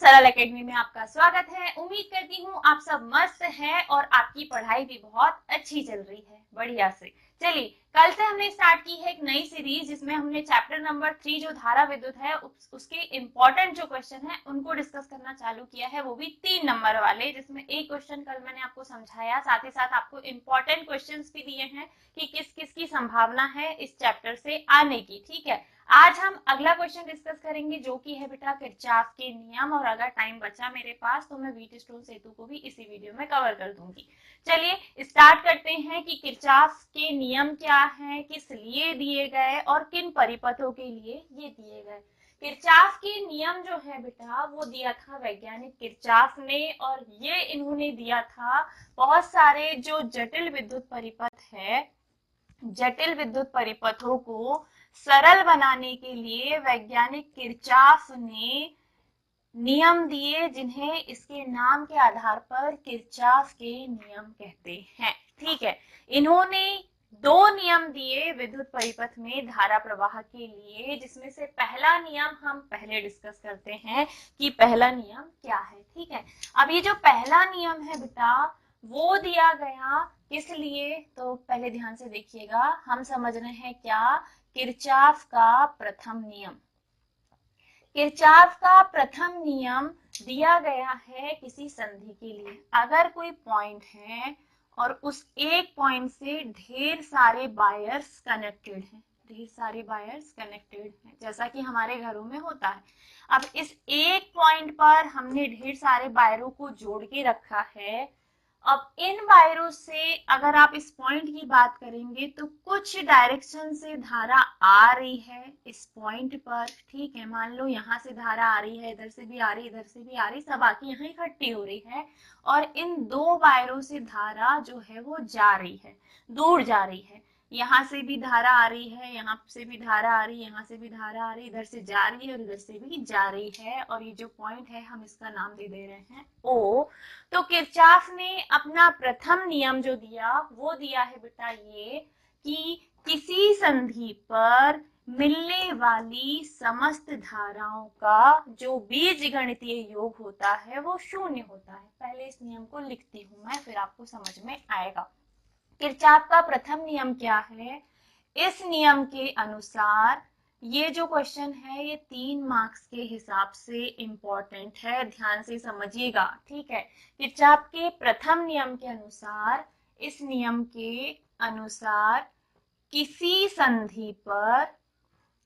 सरल एकेडमी में आपका स्वागत है। उम्मीद करती हूँ आप सब मस्त हैं और आपकी पढ़ाई भी बहुत अच्छी चल रही है, बढ़िया से। चलिए, कल से हमने स्टार्ट की है एक नई सीरीज जिसमें हमने चैप्टर नंबर 3 जो धारा विद्युत है उसके इम्पोर्टेंट जो क्वेश्चन है उनको डिस्कस करना चालू किया है, वो भी 3 नंबर वाले, जिसमें एक क्वेश्चन कल मैंने आपको समझाया, साथ ही साथ आपको इम्पोर्टेंट क्वेश्चन भी दिए हैं कि किस किस की संभावना है इस चैप्टर से आने की। ठीक है, आज हम अगला क्वेश्चन डिस्कस करेंगे जो कि है बेटा किरचॉफ के नियम, और अगर टाइम बचा मेरे पास तो मैं व्हीटस्टोन सेतु को भी इसी वीडियो में कवर कर दूंगी। चलिए स्टार्ट करते हैं कि किरचॉफ के नियम क्या हैं, किस लिए दिए गए और किन परिपथों के लिए ये दिए गए। किरचॉफ के नियम जो है बेटा वो दिया था वैज्ञानिक किरचॉफ ने, और ये इन्होंने दिया था बहुत सारे जो जटिल विद्युत परिपथ है, जटिल विद्युत परिपथों को सरल बनाने के लिए वैज्ञानिक किरचॉफ ने नियम दिए, जिन्हें इसके नाम के आधार पर किरचॉफ के नियम कहते हैं। ठीक है, इन्होंने 2 नियम दिए विद्युत परिपथ में धारा प्रवाह के लिए, जिसमें से पहला नियम हम पहले डिस्कस करते हैं कि पहला नियम क्या है। ठीक है, अब ये जो पहला नियम है बेटा वो दिया गया किस लिए, तो पहले ध्यान से देखिएगा। हम समझ रहे हैं क्या, किरचॉफ का प्रथम नियम। किरचॉफ का प्रथम नियम दिया गया है किसी संधि के लिए। अगर कोई पॉइंट है और उस एक पॉइंट से ढेर सारे वायर्स कनेक्टेड हैं, ढेर सारे वायर्स कनेक्टेड हैं, जैसा कि हमारे घरों में होता है। अब इस एक पॉइंट पर हमने ढेर सारे वायरों को जोड़ के रखा है। अब इन वायरों से अगर आप इस पॉइंट की बात करेंगे तो कुछ डायरेक्शन से धारा आ रही है इस पॉइंट पर। ठीक है, मान लो यहाँ से धारा आ रही है, इधर से भी आ रही, इधर से भी आ रही, सब आके यहाँ इकट्ठी हो रही है, और इन 2 वायरों से धारा जो है वो जा रही है, दूर जा रही है। यहाँ से भी धारा आ रही है, यहाँ से भी धारा आ रही है, यहाँ से भी धारा आ रही है, इधर से जा रही है और इधर से भी जा रही है, और ये जो पॉइंट है हम इसका नाम दे रहे हैं ओ। तो किरचॉफ ने अपना प्रथम नियम जो दिया वो दिया है बेटा ये कि किसी संधि पर मिलने वाली समस्त धाराओं का जो बीजगणितीय योग होता है वो शून्य होता है। पहले इस नियम को लिखती हूं मैं, फिर आपको समझ में आएगा। किरचॉफ का प्रथम नियम क्या है, इस नियम के अनुसार ये जो क्वेश्चन है ये 3 मार्क्स के हिसाब से इंपॉर्टेंट है, ध्यान से समझिएगा। ठीक है, किरचॉफ के प्रथम नियम के अनुसार, इस नियम के अनुसार किसी संधि पर,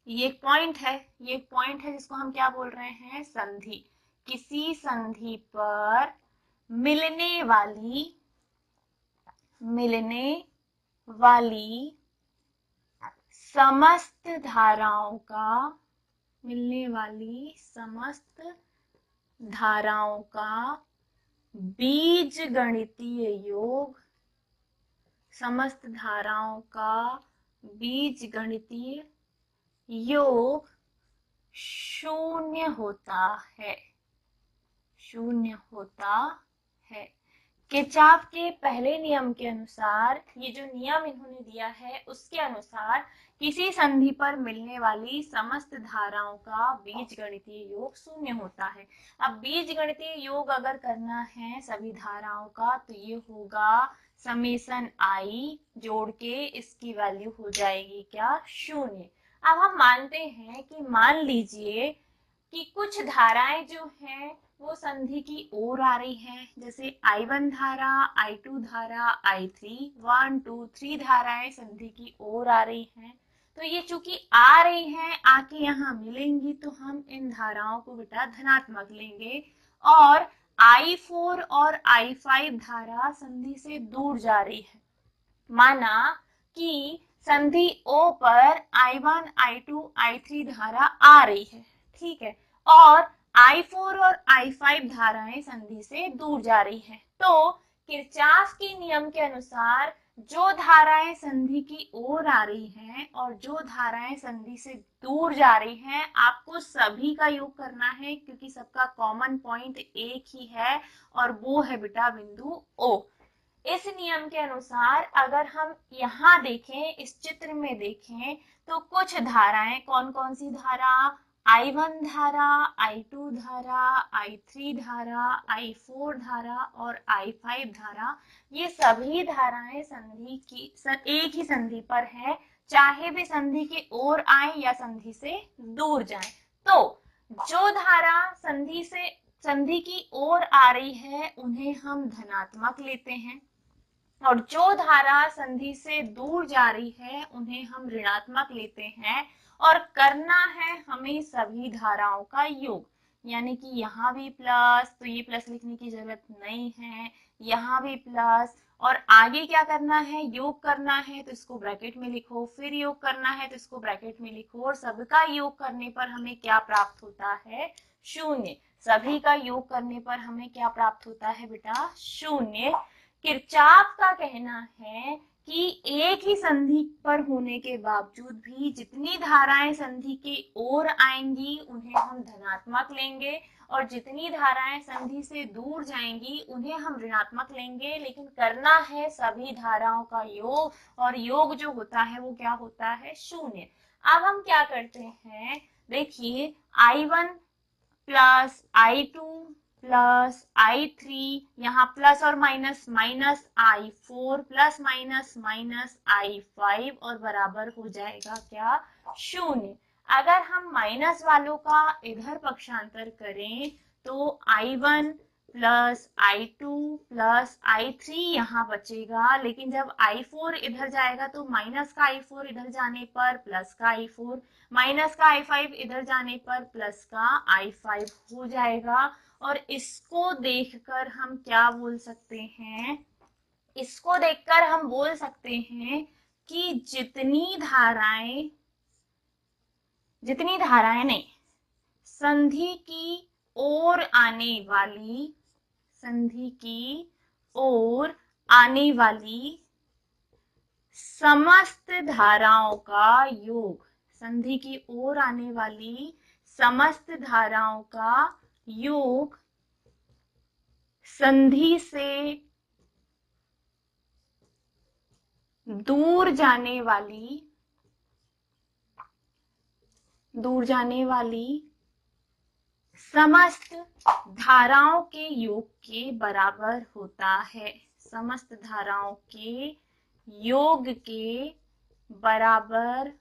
ये पॉइंट है, ये पॉइंट है जिसको हम क्या बोल रहे हैं, संधि। किसी संधि पर मिलने वाली समस्त धाराओं का, मिलने वाली समस्त धाराओं का बीजगणितीय योग, समस्त धाराओं का बीजगणितीय योग शून्य होता है, शून्य होता है। किरचॉफ के पहले नियम के अनुसार, ये जो नियम इन्होंने दिया है उसके अनुसार किसी संधि पर मिलने वाली समस्त धाराओं का बीजगणितीय योग शून्य होता है। अब बीजगणितीय योग अगर करना है सभी धाराओं का तो ये होगा समेशन आई जोड़ के इसकी वैल्यू हो जाएगी क्या, शून्य। अब हम मानते हैं कि मान लीजिए कि कुछ धाराएं जो हैं वो संधि की ओर आ रही है, जैसे I1 धारा, I2 धारा, I3, 1 2 3 धाराएं संधि की ओर आ रही हैं। तो ये चूंकि आ रही हैं, आके यहाँ मिलेंगी, तो हम इन धाराओं को बेटा धनात्मक लेंगे, और I4 और I5 धारा संधि से दूर जा रही है। माना कि संधि O पर I1, I2, I3 धारा आ रही है, ठीक है, और I4 और I5 धाराएं संधि से दूर जा रही हैं। तो किरचॉफ के नियम के अनुसार जो धाराएं संधि की ओर आ रही हैं और जो धाराएं संधि से दूर जा रही हैं, आपको सभी का योग करना है, क्योंकि सबका कॉमन पॉइंट एक ही है और वो है बेटा बिंदु O। इस नियम के अनुसार अगर हम यहाँ देखें, इस चित्र में देखें, तो कुछ धाराएं, कौन कौन सी धारा, I1 धारा, I2 धारा, I3 धारा, I4 धारा और I5 धारा, ये सभी धाराएं संधि की एक ही संधि पर है, चाहे भी संधि के ओर आए या संधि से दूर जाए। तो जो धारा संधि की ओर आ रही है उन्हें हम धनात्मक लेते हैं, और जो धारा संधि से दूर जा रही है उन्हें हम ऋणात्मक लेते हैं। और करना है हमें सभी धाराओं का योग, यानी कि यहाँ भी प्लस, तो ये प्लस लिखने की जरूरत नहीं है, यहाँ भी प्लस, और आगे क्या करना है, योग करना है तो इसको ब्रैकेट में लिखो, फिर योग करना है तो इसको ब्रैकेट में लिखो, और सबका योग करने पर हमें क्या प्राप्त होता है, शून्य। सभी का योग करने पर हमें क्या प्राप्त होता है बेटा, शून्य। किरचॉफ का कहना है कि एक ही संधि पर होने के बावजूद भी जितनी धाराएं संधि के ओर आएंगी उन्हें हम धनात्मक लेंगे, और जितनी धाराएं संधि से दूर जाएंगी उन्हें हम ऋणात्मक लेंगे, लेकिन करना है सभी धाराओं का योग, और योग जो होता है वो क्या होता है, शून्य। अब हम क्या करते हैं, देखिए I1 plus I2 plus I3, यहाँ प्लस और minus minus I4 plus minus minus I5 और बराबर हो जाएगा क्या, शून्य। अगर हम माइनस वालों का इधर पक्षांतर करें तो I1 plus I2 plus I3 यहाँ बचेगा, लेकिन जब I4 इधर जाएगा तो माइनस का I4 इधर जाने पर प्लस का I4, माइनस का I5 इधर जाने पर प्लस का I5 हो जाएगा। और इसको देखकर हम क्या बोल सकते हैं, इसको देखकर हम बोल सकते हैं कि जितनी धाराएं नहीं, संधि की ओर आने वाली समस्त धाराओं का योग, संधि की ओर आने वाली समस्त धाराओं का योग संधि से दूर जाने वाली समस्त धाराओं के योग के बराबर होता है, समस्त धाराओं के योग के बराबर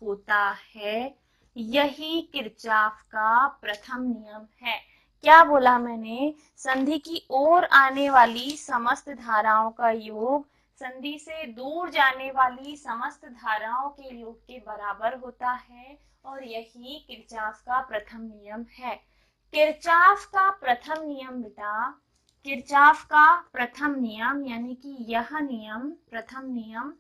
होता है। यही किरचॉफ का प्रथम नियम है। क्या बोला मैंने, संधि की ओर आने वाली समस्त धाराओं का योग संधि से दूर जाने वाली समस्त धाराओं के योग के बराबर होता है, और यही किरचॉफ का प्रथम नियम है। किरचॉफ का प्रथम नियम बेटा, किरचॉफ का प्रथम नियम यानी कि यह नियम, प्रथम नियम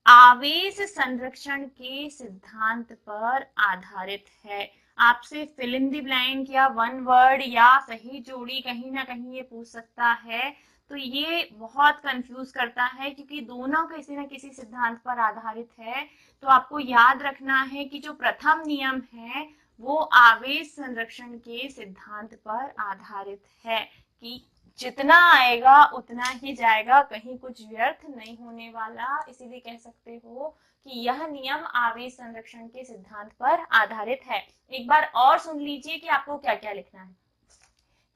आवेश संरक्षण के सिद्धांत पर आधारित है। आपसे फिल इन द ब्लैंक या वन वर्ड या सही जोड़ी कहीं ना कहीं ये पूछ सकता है, तो ये बहुत कंफ्यूज करता है क्योंकि दोनों किसी न किसी सिद्धांत पर आधारित है। तो आपको याद रखना है कि जो प्रथम नियम है वो आवेश संरक्षण के सिद्धांत पर आधारित है, कि जितना आएगा उतना ही जाएगा, कहीं कुछ व्यर्थ नहीं होने वाला। इसीलिए कह सकते हो कि यह नियम आवेश संरक्षण के सिद्धांत पर आधारित है। एक बार और सुन लीजिए कि आपको क्या क्या लिखना है।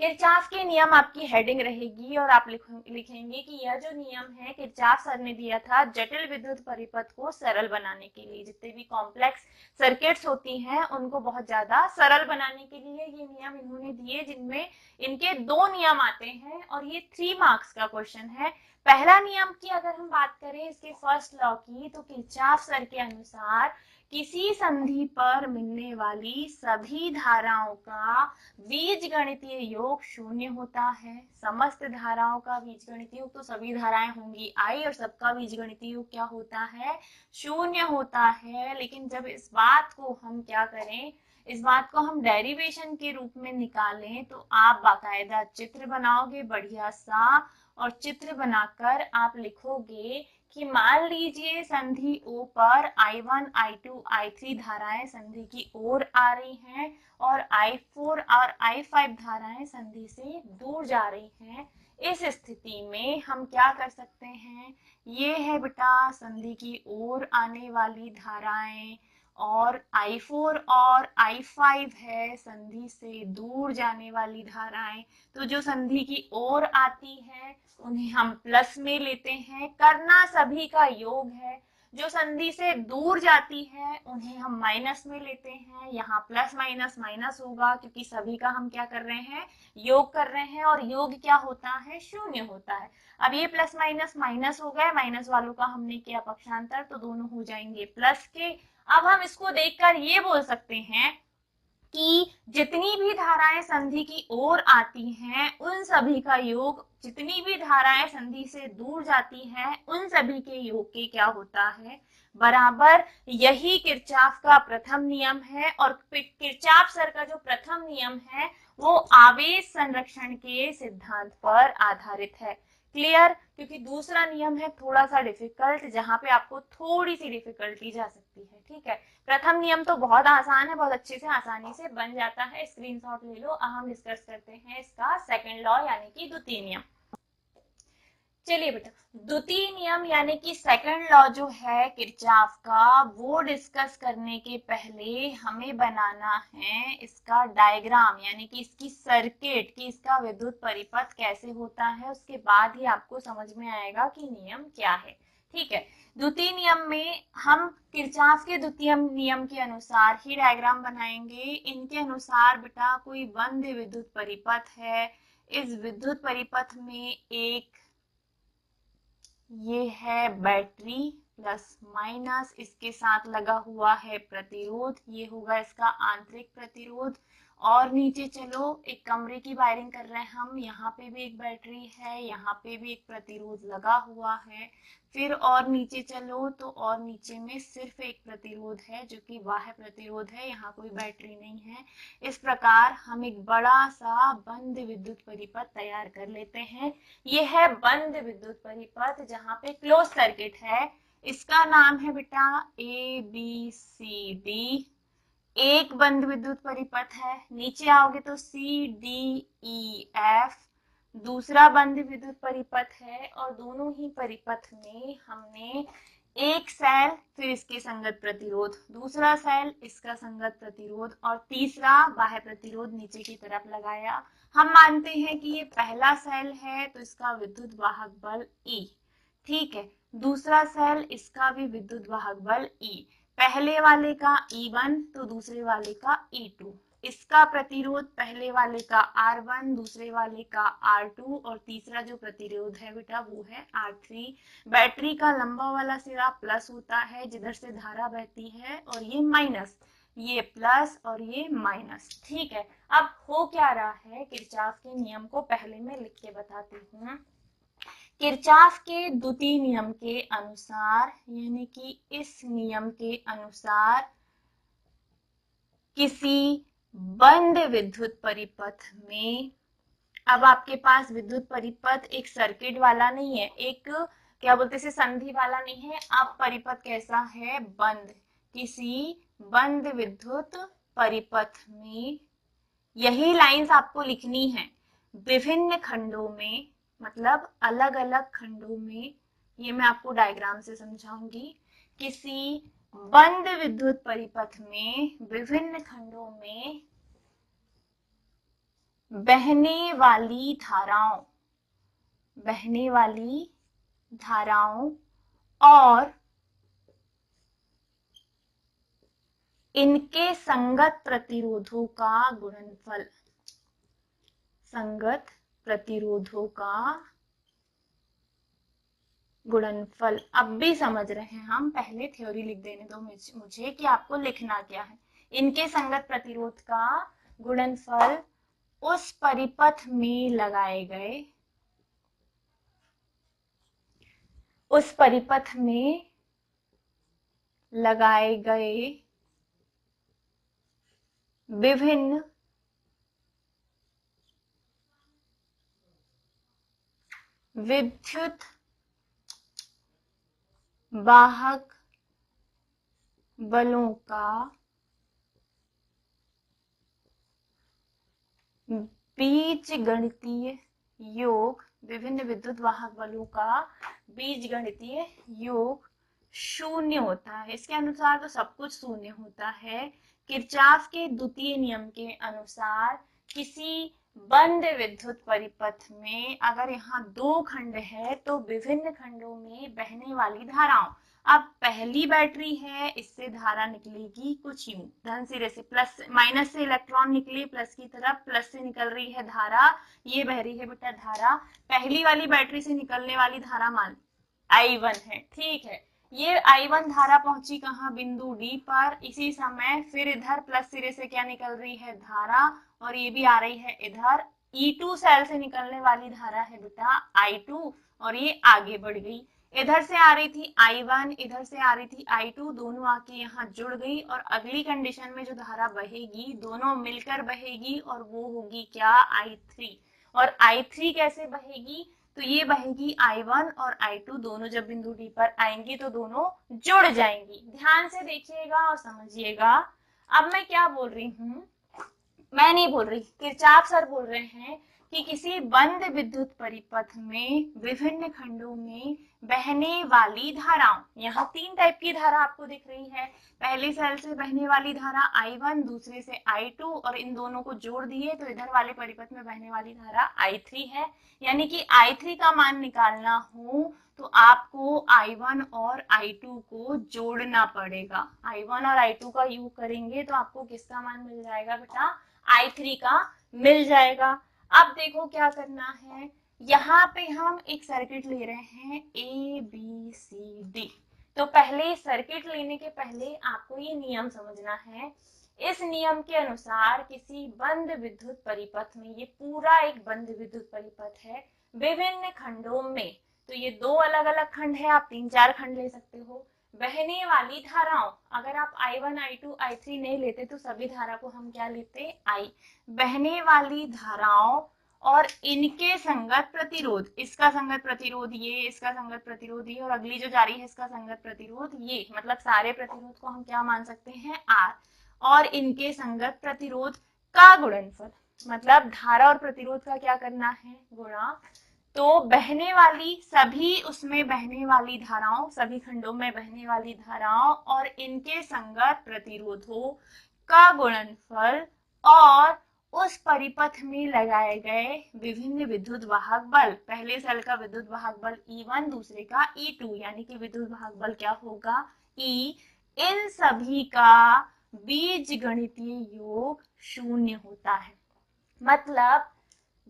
किरचॉफ के नियम आपकी हेडिंग रहेगी और आप लिखेंगे कि यह जो नियम है किरचॉफ सर ने दिया था जटिल विद्युत परिपथ को सरल बनाने के लिए, जितने भी कॉम्प्लेक्स सर्किट्स होती हैं उनको बहुत ज्यादा सरल बनाने के लिए ये नियम इन्होंने दिए, जिनमें इनके दो नियम आते हैं और ये 3 मार्क्स का क्वेश्चन है। पहला नियम की अगर हम बात करें इसके फर्स्ट लॉ की, तो किरचॉफ सर के अनुसार किसी संधि पर मिलने वाली सभी धाराओं का बीजगणितीय योग शून्य होता है। समस्त धाराओं का बीजगणितीय योग, तो सभी धाराएं होंगी I और सबका बीजगणितीय योग क्या होता है, शून्य होता है। लेकिन जब इस बात को हम क्या करें, इस बात को हम डेरिवेशन के रूप में निकालें तो आप बाकायदा चित्र बनाओगे बढ़िया सा, और चित्र बनाकर आप लिखोगे कि मान लीजिए संधि O पर I1, I2, I3 धाराएं संधि की ओर आ रही हैं और I4 और I5 धाराएं संधि से दूर जा रही हैं। इस स्थिति में हम क्या कर सकते हैं, ये है बेटा संधि की ओर आने वाली धाराएं और I4 और I5 है संधि से दूर जाने वाली धाराएं। तो जो संधि की ओर आती है उन्हें हम प्लस में लेते हैं, करना सभी का योग है। जो संधि से दूर जाती है उन्हें हम माइनस में लेते हैं। यहाँ प्लस माइनस माइनस होगा क्योंकि सभी का हम क्या कर रहे हैं, योग कर रहे हैं, और योग क्या होता है, शून्य होता है। अब ये प्लस माइनस माइनस हो गए, माइनस वालों का हमने किया पक्षांतर, तो दोनों हो जाएंगे प्लस के। अब हम इसको देखकर ये बोल सकते हैं कि जितनी भी धाराएं संधि की ओर आती हैं उन सभी का योग, जितनी भी धाराएं संधि से दूर जाती हैं उन सभी के योग के क्या होता है, बराबर। यही किरचॉफ का प्रथम नियम है, और किरचॉफ सर का जो प्रथम नियम है वो आवेश संरक्षण के सिद्धांत पर आधारित है। क्लियर? क्योंकि दूसरा नियम है थोड़ा सा डिफिकल्ट, जहां पे आपको थोड़ी सी डिफिकल्टी जा सकती है। ठीक है, प्रथम नियम तो बहुत आसान है, बहुत अच्छे से आसानी से बन जाता है, स्क्रीनशॉट ले लो। अब हम डिस्कस करते हैं इसका सेकंड लॉ यानी कि द्वितीय नियम। चलिए बेटा, द्वितीय नियम यानी कि सेकंड लॉ जो है किरचॉफ का, वो डिस्कस करने के पहले हमें बनाना है इसका डायग्राम, यानी कि इसकी सर्किट, कि इसका विद्युत परिपथ कैसे होता है। उसके बाद ही आपको समझ में आएगा कि नियम क्या है। ठीक है, द्वितीय नियम में हम किरचॉफ के द्वितीय नियम के अनुसार ही डायग्राम बनाएंगे। इनके अनुसार बेटा कोई बंद विद्युत परिपथ है, इस विद्युत परिपथ में एक ये है बैटरी प्लस माइनस, इसके साथ लगा हुआ है प्रतिरोध, ये होगा इसका आंतरिक प्रतिरोध। और नीचे चलो, एक कमरे की वायरिंग कर रहे हैं हम, यहाँ पे भी एक बैटरी है, यहाँ पे भी एक प्रतिरोध लगा हुआ है। फिर और नीचे चलो तो और नीचे में सिर्फ एक प्रतिरोध है जो कि बाह्य प्रतिरोध है, यहाँ कोई बैटरी नहीं है। इस प्रकार हम एक बड़ा सा बंद विद्युत परिपथ तैयार कर लेते हैं। ये है बंद विद्युत परिपथ जहां पे क्लोज सर्किट है। इसका नाम है बेटा ABCD, एक बंद विद्युत परिपथ है। नीचे आओगे तो CDEF दूसरा बंद विद्युत परिपथ है, और दोनों ही परिपथ में हमने एक सेल, फिर इसके संगत प्रतिरोध, दूसरा सेल, इसका संगत प्रतिरोध, और तीसरा बाह्य प्रतिरोध नीचे की तरफ लगाया। हम मानते हैं कि ये पहला सेल है तो इसका विद्युत वाहक बल E। ठीक है, दूसरा सेल, इसका भी विद्युत वाहक बल E। पहले वाले का E1 तो दूसरे वाले का E2। इसका प्रतिरोध पहले वाले का R1, दूसरे वाले का R2, और तीसरा जो प्रतिरोध है बेटा वो है R3। बैटरी का लंबा वाला सिरा प्लस होता है जिधर से धारा बहती है, और ये माइनस, ये प्लस और ये माइनस। ठीक है, अब हो क्या रहा है, किरचॉफ के नियम को पहले मैं लिख के बताती हूँ। किरचॉफ के द्वितीय नियम के अनुसार, यानी कि इस नियम के अनुसार, किसी बंद विद्युत परिपथ में, अब आपके पास विद्युत परिपथ एक सर्किट वाला नहीं है, एक क्या बोलते हैं संधि वाला नहीं है। अब परिपथ कैसा है, बंद। किसी बंद विद्युत परिपथ में, यही लाइंस आपको लिखनी है, विभिन्न खंडों में, मतलब अलग अलग खंडों में, ये मैं आपको डायग्राम से समझाऊंगी। किसी बंद विद्युत परिपथ में विभिन्न खंडों में बहने वाली धाराओं और इनके संगत प्रतिरोधों का गुणनफल, संगत प्रतिरोधों का गुणनफल। अब भी समझ रहे हैं हम, पहले थ्योरी लिख देने दो मुझे कि आपको लिखना क्या है। इनके संगत प्रतिरोध का गुणनफल उस परिपथ में लगाए गए, उस परिपथ में लगाए गए विभिन्न विद्युत वाहक बलों का बीजगणितीय योग, विभिन्न विद्युत वाहक बलों का बीजगणितीय योग शून्य होता है। इसके अनुसार तो सब कुछ शून्य होता है। किरचॉफ के द्वितीय नियम के अनुसार किसी बंद विद्युत परिपथ में अगर यहाँ दो खंड है तो विभिन्न खंडों में बहने वाली धाराओं, अब पहली बैटरी है, इससे धारा निकलेगी कुछ यूं, धन सिरे से प्लस, माइनस से इलेक्ट्रॉन निकले प्लस की तरफ, प्लस से निकल रही है धारा, ये बह रही है बेटा धारा। पहली वाली बैटरी से निकलने वाली धारा मान I1 है, ठीक है। ये I1 धारा पहुंची कहाँ, बिंदु डी पर। इसी समय फिर इधर प्लस सिरे से क्या निकल रही है, धारा, और ये भी आ रही है इधर। E2 सेल से निकलने वाली धारा है बेटा I2, और ये आगे बढ़ गई। इधर से आ रही थी I1, इधर से आ रही थी I2, दोनों आके यहाँ जुड़ गई, और अगली कंडीशन में जो धारा बहेगी दोनों मिलकर बहेगी, और वो होगी क्या, I3। और I3 कैसे बहेगी, तो ये बहेगी I1 और I2 दोनों जब बिंदु डी पर आएंगी तो दोनों जुड़ जाएंगी। ध्यान से देखिएगा और समझिएगा। अब मैं क्या बोल रही हूँ, मैं नहीं बोल रही, किरचॉफ सर बोल रहे हैं कि किसी बंद विद्युत परिपथ में विभिन्न खंडों में बहने वाली धाराओं, यहाँ तीन टाइप की धारा आपको दिख रही है। पहली सेल से बहने वाली धारा I1, दूसरे से I2, और इन दोनों को जोड़ दिए तो इधर वाले परिपथ में बहने वाली धारा I3 है। यानी कि I3 का मान निकालना हो तो आपको I1 और I2 को जोड़ना पड़ेगा। I1 और I2 का योग करेंगे तो आपको किसका मान मिल जाएगा बेटा, I3 का मिल जाएगा। अब देखो क्या करना है, यहाँ पे हम एक सर्किट ले रहे हैं ABCD। तो पहले सर्किट लेने के पहले आपको ये नियम समझना है। इस नियम के अनुसार किसी बंद विद्युत परिपथ में, ये पूरा एक बंद विद्युत परिपथ है, विभिन्न खंडों में, तो ये दो अलग अलग खंड है, आप 3-4 खंड ले सकते हो, बहने वाली धाराओं, अगर आप I1, I2, I3 नहीं लेते तो सभी धारा को हम क्या लेते, I, बहने वाली धाराओं और इनके संगत प्रतिरोध, इसका संगत प्रतिरोध ये, इसका संगत प्रतिरोध ये, और अगली जो जा रही है इसका संगत प्रतिरोध ये, मतलब सारे प्रतिरोध को हम क्या मान सकते हैं, R, और इनके संगत प्रतिरोध का गुणनफल, मतलब धारा और प्रतिरोध का क्या करना है, गुणा। तो बहने वाली सभी, उसमें बहने वाली धाराओं, सभी खंडों में बहने वाली धाराओं और इनके संगत प्रतिरोधों का गुणनफल, और उस परिपथ में लगाए गए विभिन्न विद्युत वाहक बल, पहले सेल का विद्युत वाहक बल E1, दूसरे का E2, यानी कि विद्युत वाहक बल क्या होगा, E, इन सभी का बीजगणितीय योग शून्य होता है। मतलब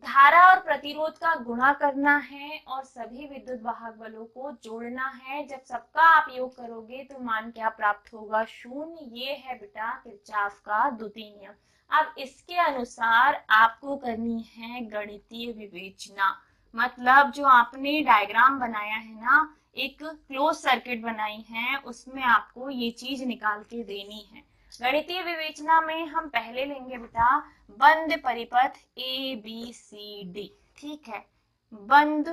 धारा और प्रतिरोध का गुणा करना है और सभी विद्युत वाहक बलों को जोड़ना है। जब सबका आप योग करोगे तो मान क्या प्राप्त होगा, शून्य। ये है बेटा किरचॉफ का द्वितीय नियम। अब इसके अनुसार आपको करनी है गणितीय विवेचना, मतलब जो आपने डायग्राम बनाया है ना, एक क्लोज सर्किट बनाई है, उसमें आपको ये चीज निकाल के देनी है। गणितीय विवेचना में हम पहले लेंगे बेटा बंद परिपथ ABCD, ठीक है, बंद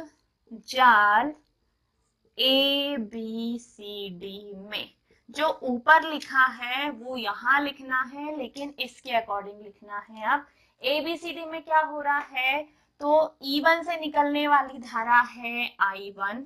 जाल ABCD में जो ऊपर लिखा है वो यहाँ लिखना है, लेकिन इसके अकॉर्डिंग लिखना है। अब ABCD में क्या हो रहा है, तो E1 से निकलने वाली धारा है I1,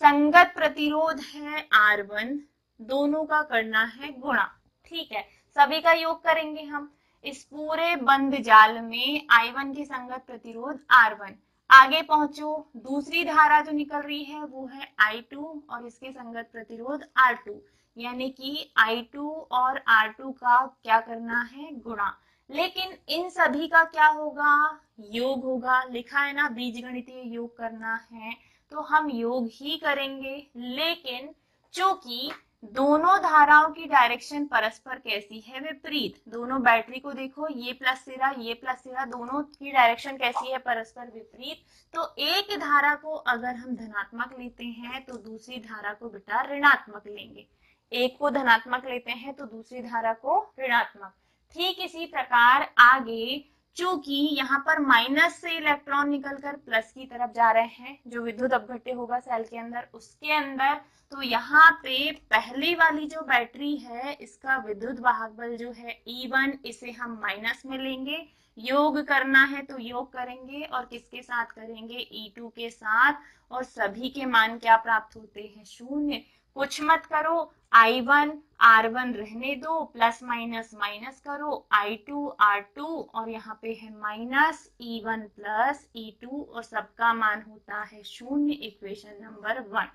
संगत प्रतिरोध है R1, दोनों का करना है गुणा, ठीक है, सभी का योग करेंगे हम। इस पूरे बंद जाल में I1 की संगत प्रतिरोध R1, आगे पहुंचो, दूसरी धारा जो निकल रही है वो है I2 और इसके संगत प्रतिरोध R2, यानी कि I2 और R2 का क्या करना है, गुणा। लेकिन इन सभी का क्या होगा, योग होगा, लिखा है ना बीजगणितीय योग करना है, तो हम योग ही करेंगे। लेकिन चूंकि दोनों धाराओं की डायरेक्शन परस्पर कैसी है, विपरीत, दोनों बैटरी को देखो, ये प्लस सिरा, ये प्लस सिरा, दोनों की डायरेक्शन कैसी है, परस्पर विपरीत। तो एक धारा को अगर हम धनात्मक लेते हैं तो दूसरी धारा को बेटा ऋणात्मक लेंगे, एक को धनात्मक लेते हैं तो दूसरी धारा को ऋणात्मक। ठीक इसी प्रकार आगे, चूंकि यहाँ पर माइनस से इलेक्ट्रॉन निकलकर प्लस की तरफ जा रहे हैं, जो विद्युत अपघट्य होगा सेल के अंदर, उसके अंदर तो यहाँ पे पहली वाली जो बैटरी है इसका विद्युत वाहक बल जो है E1, इसे हम माइनस में लेंगे, योग करना है तो योग करेंगे और किसके साथ करेंगे, E2 के साथ, और सभी के मान क्या प्राप्त होते हैं, शून्य। कुछ मत करो, I1 R1 रहने दो, प्लस माइनस माइनस करो, I2 R2 और यहाँ पे है माइनस E1 प्लस E2 और सबका मान होता है शून्य। Equation number 1।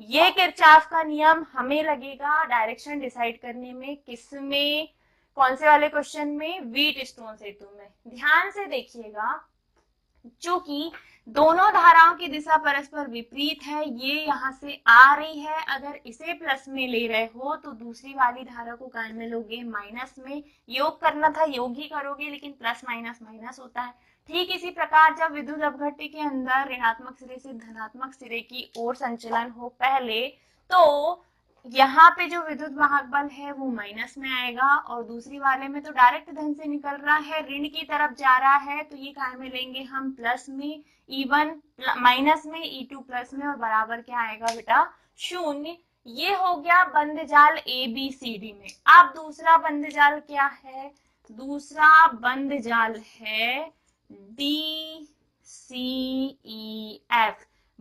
ये किरचॉफ का नियम हमें लगेगा डायरेक्शन डिसाइड करने में, किसमें, कौन से वाले क्वेश्चन में, व्हीटस्टोन सेतु में। ध्यान से देखिएगा, चूंकि दोनों धाराओं की दिशा परस्पर विपरीत है, ये यहाँ से आ रही है, अगर इसे प्लस में ले रहे हो तो दूसरी वाली धारा को काय में लोगे, माइनस में। योग करना था योग ही करोगे, लेकिन प्लस माइनस माइनस होता है। ठीक इसी प्रकार जब विद्युत अपघट्य के अंदर ऋणात्मक सिरे से धनात्मक सिरे की ओर संचलन हो पहले, तो यहाँ पे जो विद्युत वाहक बल है वो माइनस में आएगा, और दूसरी वाले में तो डायरेक्ट धन से निकल रहा है, ऋण की तरफ जा रहा है, तो ये काय में लेंगे हम, प्लस में, E1 माइनस में, E2 प्लस में, और बराबर क्या आएगा बेटा, शून्य। ये हो गया बंद जाल ABCD में। अब दूसरा बंद जाल क्या है, दूसरा बंद जाल है DCEF।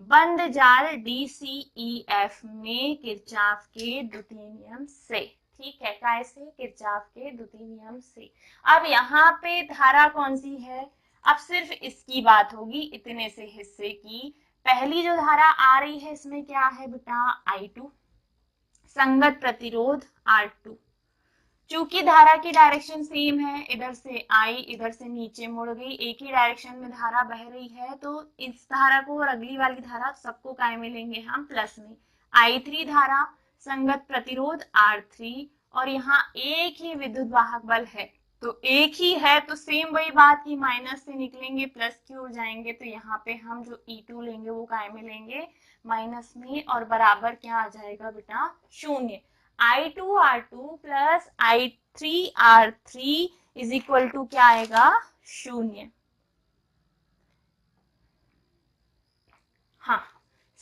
बंद जाल DCEF में किरचॉफ के द्वितीय नियम से, ठीक है, कैसे, किरचॉफ के द्वितीय नियम से। अब यहाँ पे धारा कौन सी है, अब सिर्फ इसकी बात होगी, इतने से हिस्से की। पहली जो धारा आ रही है इसमें क्या है बेटा, I2, संगत प्रतिरोध R2। चूंकि धारा की डायरेक्शन सेम है, इधर से आई इधर से नीचे मुड़ गई, एक ही डायरेक्शन में धारा बह रही है, तो इस धारा को और अगली वाली धारा सबको काय में लेंगे हम, प्लस में। I3 धारा, संगत प्रतिरोध R3, और यहाँ एक ही विद्युत वाहक बल है, तो एक ही है तो सेम वही बात की माइनस से निकलेंगे प्लस की ओर जाएंगे, तो यहाँ पे हम जो E2 लेंगे वो काय में लेंगे, माइनस में, और बराबर क्या आ जाएगा बेटा, शून्य। I2 R2 plus I3 R3 is equal to क्या आएगा, शून्य। हाँ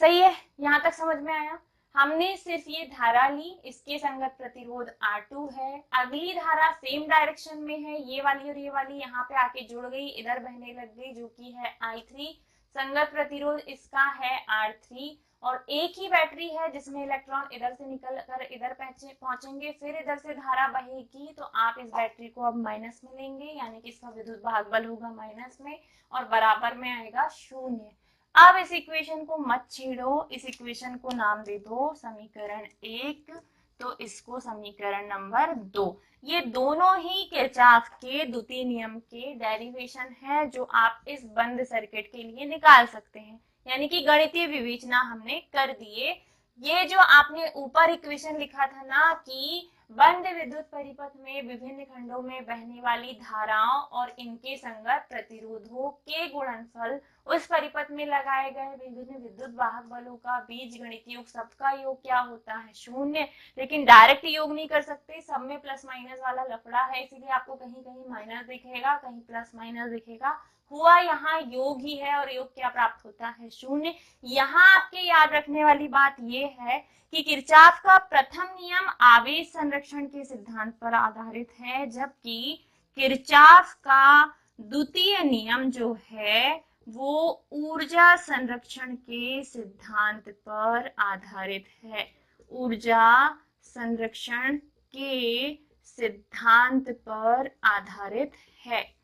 सही है, यहां तक समझ में आया। हमने सिर्फ ये धारा ली, इसके संगत प्रतिरोध R2 है, अगली धारा सेम डायरेक्शन में है, ये वाली और ये वाली यहाँ पे आके जुड़ गई, इधर बहने लग गई, जो कि है I3, संगत प्रतिरोध इसका है R3, और एक ही बैटरी है जिसमें इलेक्ट्रॉन इधर से निकल कर इधर पहुंचेंगे, फिर इधर से धारा बहेगी, तो आप इस बैटरी को अब माइनस में लेंगे, यानी कि इसका विद्युत वाहक बल होगा माइनस में, और बराबर में आएगा शून्य। अब इस इक्वेशन को मत छेड़ो, इस इक्वेशन को नाम दे दो समीकरण 1, तो इसको समीकरण नंबर 2। ये दोनों ही किरचॉफ के द्वितीय नियम के डेरिवेशन है, जो आप इस बंद सर्किट के लिए निकाल सकते हैं, यानी कि गणितीय विवेचना हमने कर दिए। ये जो आपने ऊपर इक्वेशन लिखा था ना कि बंद विद्युत परिपथ में विभिन्न खंडों में बहने वाली धाराओं और इनके संगत प्रतिरोधों के गुणनफल, उस परिपथ में लगाए गए विभिन्न विद्युत वाहक बलों का बीजगणितीय योग, सबका योग क्या होता है, शून्य। लेकिन डायरेक्ट योग नहीं कर सकते, सब में प्लस माइनस वाला लफड़ा है, इसीलिए आपको कहीं कहीं माइनस दिखेगा, कहीं प्लस माइनस दिखेगा, हुआ यहाँ योग ही है, और योग क्या प्राप्त होता है, शून्य। यहाँ आपके याद रखने वाली बात ये है कि किरचॉफ का प्रथम नियम आवेश संरक्षण के सिद्धांत पर आधारित है, जबकि किरचॉफ का द्वितीय नियम जो है वो ऊर्जा संरक्षण के सिद्धांत पर आधारित है, ऊर्जा संरक्षण के सिद्धांत पर आधारित है।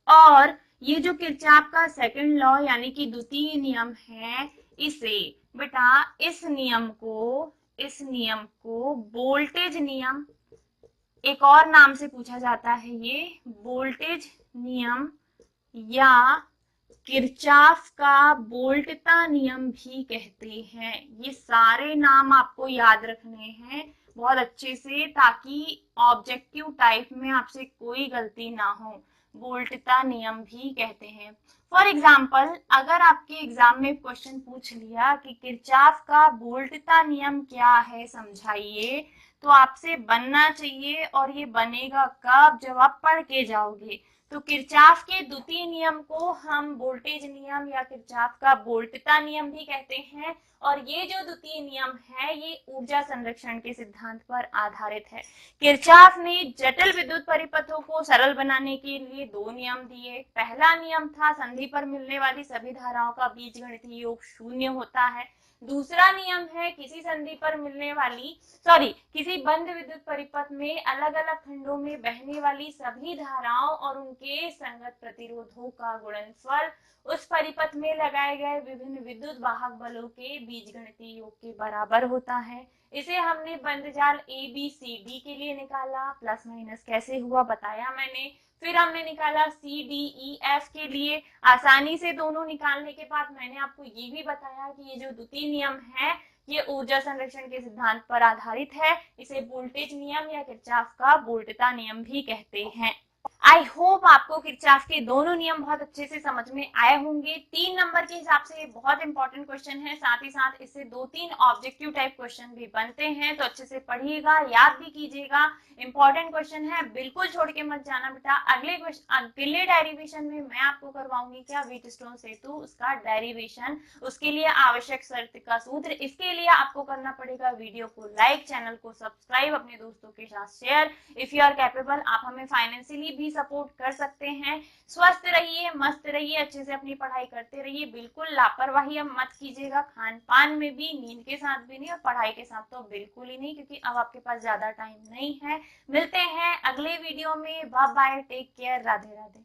और ये जो किरचॉफ का सेकंड लॉ यानी कि द्वितीय नियम है, इसे बेटा इस नियम को वोल्टेज नियम, एक और नाम से पूछा जाता है, ये वोल्टेज नियम या किरचॉफ का वोल्टता नियम भी कहते हैं। ये सारे नाम आपको याद रखने हैं बहुत अच्छे से, ताकि ऑब्जेक्टिव टाइप में आपसे कोई गलती ना हो। वोल्टता नियम भी कहते हैं। फॉर एग्जाम्पल, अगर आपके एग्जाम में क्वेश्चन पूछ लिया कि किरचॉफ का वोल्टता नियम क्या है समझाइए, तो आपसे बनना चाहिए, और ये बनेगा कब? जब आप पढ़ के जाओगे। तो किरचॉफ के द्वितीय नियम को हम वोल्टेज नियम या किरचॉफ का वोल्टता नियम भी कहते हैं। और ये जो द्वितीय नियम है ये ऊर्जा संरक्षण के सिद्धांत पर आधारित है। किरचॉफ ने जटिल विद्युत परिपथों को सरल बनाने के लिए दो नियम दिए। पहला नियम था संधि पर मिलने वाली सभी धाराओं का बीजगणितीय योग शून्य होता है। दूसरा नियम है किसी संधि पर मिलने वाली किसी बंद विद्युत परिपथ में अलग अलग खंडों में बहने वाली सभी धाराओं और उनके संगत प्रतिरोधों का गुणनफल उस परिपथ में लगाए गए विभिन्न विद्युत वाहक बलों के बीजगणितीय योग के बराबर होता है। इसे हमने बंद जाल ABCD के लिए निकाला, प्लस माइनस कैसे हुआ बताया मैंने। फिर हमने निकाला CDEF के लिए। आसानी से दोनों निकालने के बाद मैंने आपको ये भी बताया कि ये जो द्वितीय नियम है ये ऊर्जा संरक्षण के सिद्धांत पर आधारित है। इसे वोल्टेज नियम या किरचॉफ का वोल्टता नियम भी कहते हैं। आई होप आपको किरचॉफ के दोनों नियम बहुत अच्छे से समझ में आए होंगे। 3 नंबर के हिसाब से ये बहुत इंपॉर्टेंट क्वेश्चन है, साथ ही साथ इससे 2-3 ऑब्जेक्टिव टाइप क्वेश्चन भी बनते हैं, तो अच्छे से पढ़िएगा, याद भी कीजिएगा। इंपॉर्टेंट क्वेश्चन है, बिल्कुल छोड़ के मत जाना बेटा। अगले डेरिवेशन में मैं आपको करवाऊंगी क्या, व्हीटस्टोन सेतु, उसका डेरिवेशन, उसके लिए आवश्यक शर्त का सूत्र। इसके लिए आपको करना पड़ेगा वीडियो को लाइक, चैनल को सब्सक्राइब, अपने दोस्तों के साथ share. If you are capable आप हमें फाइनेंशियली भी सपोर्ट कर सकते हैं। स्वस्थ रहिए, मस्त रहिए, अच्छे से अपनी पढ़ाई करते रहिए। बिल्कुल लापरवाही अब मत कीजिएगा, खान पान में भी, नींद के साथ भी नहीं, और पढ़ाई के साथ तो बिल्कुल ही नहीं, क्योंकि अब आपके पास ज्यादा टाइम नहीं है। मिलते हैं अगले वीडियो में। Bye bye, take care, Radhe Radhe.